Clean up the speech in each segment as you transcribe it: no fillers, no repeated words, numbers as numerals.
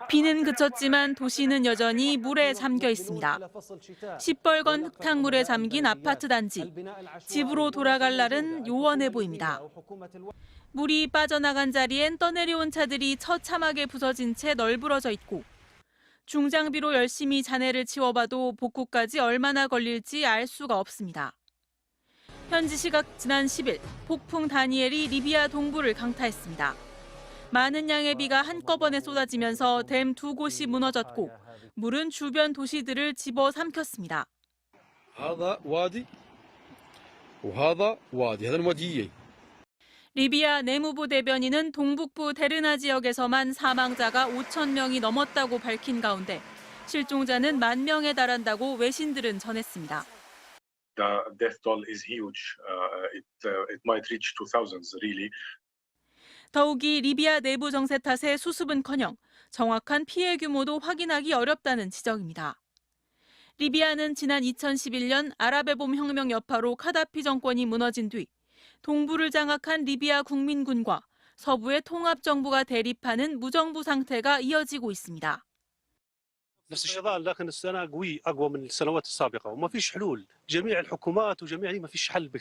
비는 그쳤지만 도시는 여전히 물에 잠겨 있습니다. 시뻘건 흙탕물에 잠긴 아파트 단지. 집으로 돌아갈 날은 요원해 보입니다. 물이 빠져나간 자리엔 떠내려온 차들이 처참하게 부서진 채 널브러져 있고 중장비로 열심히 잔해를 치워봐도 복구까지 얼마나 걸릴지 알 수가 없습니다. 현지 시각 지난 10일 폭풍 다니엘이 리비아 동부를 강타했습니다. 많은 양의 비가 한꺼번에 쏟아지면서 댐 두 곳이 무너졌고 물은 주변 도시들을 집어삼켰습니다. 리비아 내무부 대변인은 동북부 데르나 지역에서만 사망자가 5천 명이 넘었다고 밝힌 가운데 실종자는 1만 명에 달한다고 외신들은 전했습니다. The death toll is huge. It might reach to thousands, really. 더욱이 리비아 내부 정세 탓에 수습은커녕 정확한 피해 규모도 확인하기 어렵다는 지적입니다. 리비아는 지난 2011년 아랍의 봄 혁명 여파로 카다피 정권이 무너진 뒤 동부를 장악한 리비아 국민군과 서부의 통합정부가 대립하는 무정부 상태가 이어지고 있습니다. نفس النضال لكن السنه اقوى من السنوات السابقه وما فيش حلول جميع الحكومات وجميع ما فيش حل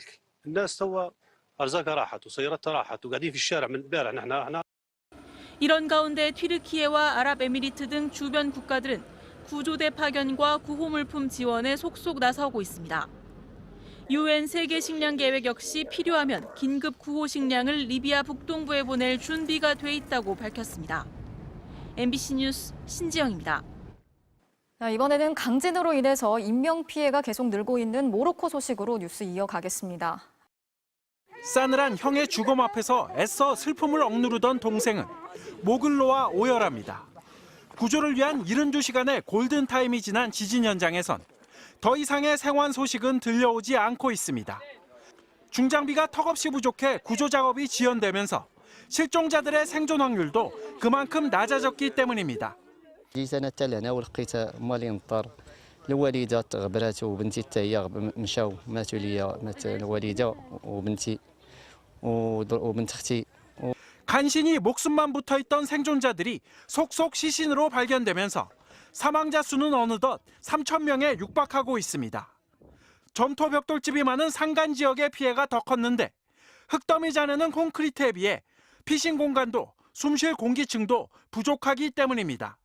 الناس تو ارزاقها راحت وسيارتها راحت وقاعدين في الشارع من امبارح نحن 이런 가운데 튀르키예와 아랍에미리트 등 주변 국가들은 구조대 파견과 구호물품 지원에 속속 나서고 있습니다. UN 세계 식량 계획 역시 필요하면 긴급 구호 식량을 리비아 북동부에 보낼 준비가 돼 있다고 밝혔습니다. MBC 뉴스 신지영입니다. 이번에는 강진으로 인해서 인명피해가 계속 늘고 있는 모로코 소식으로 뉴스 이어가겠습니다. 싸늘한 형의 죽음 앞에서 애써 슬픔을 억누르던 동생은 목을 놓아 오열합니다. 구조를 위한 72시간의 골든타임이 지난 지진 현장에선 더 이상의 생還소식은 들려오지 않고 있습니다. 중장비가 턱없이 부족해 구조 작업이 지연되면서 실종자들의 생존 확률도 그만큼 낮아졌기 때문입니다. جيت انا حتى لهنا ولقيت مالي مضطر الوالده غبرات وبنتي حتى هي مشاو ماتوا ليا مات الوالده وبنتي وبنت اختي. 간신히 목숨만 붙어있던 생존자들이 속속 시신으로 발견되면서 사망자 수는 어느덧 3천 명에 육박하고 있습니다. 점토 벽돌집이 많은 산간 지역의 피해가 더 컸는데 흙더미 자내는 콘크리트에 비해 피신 공간도 숨쉴 공기층도 부족하기 때문입니다.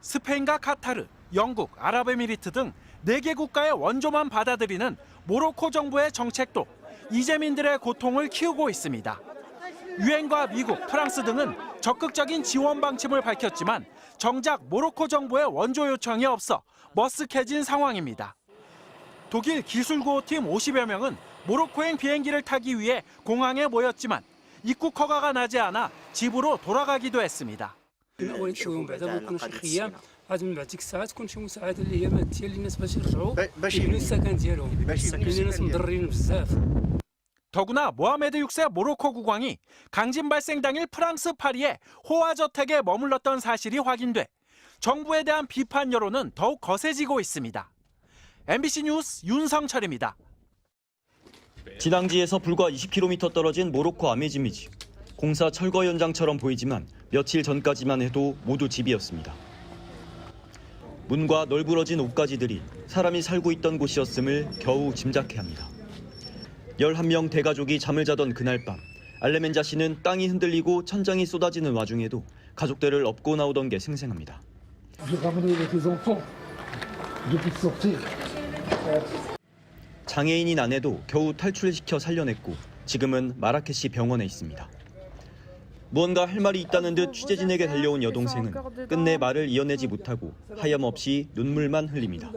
스페인과 카타르, 영국, 아랍에미리트 등 4개 국가의 원조만 받아들이는 모로코 정부의 정책도 이재민들의 고통을 키우고 있습니다. 유엔과 미국, 프랑스 등은 적극적인 지원 방침을 밝혔지만 정작 모로코 정부의 원조 요청이 없어 머쓱해진 상황입니다. 독일 기술구호팀 50여 명은 모로코행 비행기를 타기 위해 공항에 모였지만 입국 허가가 나지 않아 집으로 돌아가기도 했습니다. اول نشوفهم بعدا ما يكونوش خيام عاد من بعد ديك الساعات تكون شي مساعده اللي هي ماديه للناس باش يرجعوا يبنوا السكن ديالهم لان الناس مضرين بزاف. 더구나 모하메드 6세 모로코 국왕이 강진 발생 당일 프랑스 파리에 호화저택에 머물렀던 사실이 확인돼 정부에 대한 비판 여론은 더욱 거세지고 있습니다. MBC 뉴스 윤성철입니다. 진앙지에서 불과 20km 떨어진 모로코 아메지미지. 공사 철거 현장처럼 보이지만 며칠 전까지만 해도 모두 집이었습니다. 문과 널브러진 옷가지들이 사람이 살고 있던 곳이었음을 겨우 짐작해야 합니다. 11명 대가족이 잠을 자던 그날 밤, 알레멘자 씨는 땅이 흔들리고 천장이 쏟아지는 와중에도 가족들을 업고 나오던 게 생생합니다. 장애인인 아내도 겨우 탈출시켜 살려냈고 지금은 마라케시 병원에 있습니다. 무언가 할 말이 있다는 듯 취재진에게 달려온 여동생은 끝내 말을 이어내지 못하고 하염없이 눈물만 흘립니다.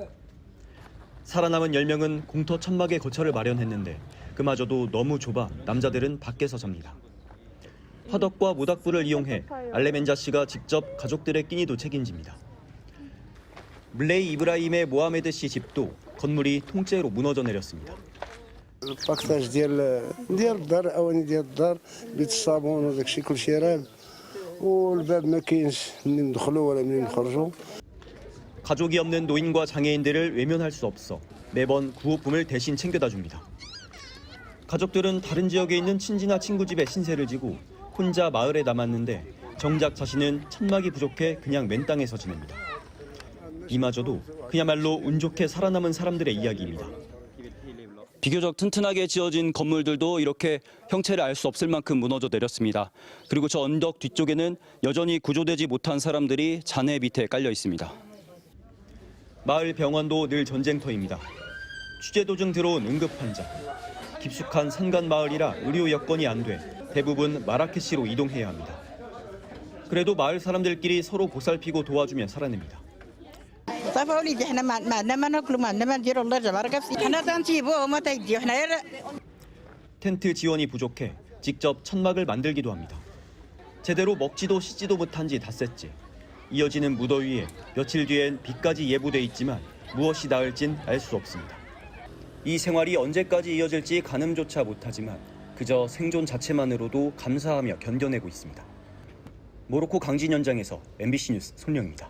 살아남은 10명은 공터 천막에 거처를 마련했는데 그마저도 너무 좁아 남자들은 밖에서 잡니다. 화덕과 모닥불을 이용해 알레멘자 씨가 직접 가족들의 끼니도 책임집니다. 블레이 이브라임의 모하메드 씨 집도 건물이 통째로 무너져 내렸습니다. الباكتاج ديال الدار الاولاني ديال الدار بيت الصابون وداك الشيء كلشي راب والباب ما كاينش منين ندخلوا ولا منين نخرجوا. 가족이 없는 노인과 장애인들을 외면할 수 없어 매번 구호품을 대신 챙겨다 줍니다. 가족들은 다른 지역에 있는 친지나 친구 집에 신세를 지고 혼자 마을에 남았는데 정작 자신은 천막이 부족해 그냥 맨 땅에서 지냅니다. 이마저도 그야말로 운 좋게 살아남은 사람들의 이야기입니다. 비교적 튼튼하게 지어진 건물들도 이렇게 형체를 알 수 없을 만큼 무너져 내렸습니다. 그리고 저 언덕 뒤쪽에는 여전히 구조되지 못한 사람들이 잔해 밑에 깔려 있습니다. 마을 병원도 늘 전쟁터입니다. 취재 도중 들어온 응급 환자. 깊숙한 산간 마을이라 의료 여건이 안 돼 대부분 마라케시로 이동해야 합니다. 그래도 마을 사람들끼리 서로 보살피고 도와주며 살아냅니다. 텐트 지원이 부족해 직접 천막을 만들기도 합니다. 제대로 먹지도 씻지도 못한 지 닷새째. 이어지는 무더위에 며칠 뒤엔 비까지 예보돼 있지만 무엇이 닿을진 알 수 없습니다. 이 생활이 언제까지 이어질지 가늠조차 못하지만 그저 생존 자체만으로도 감사하며 견뎌내고 있습니다. 모로코 강진 현장에서 MBC 뉴스 손령입니다.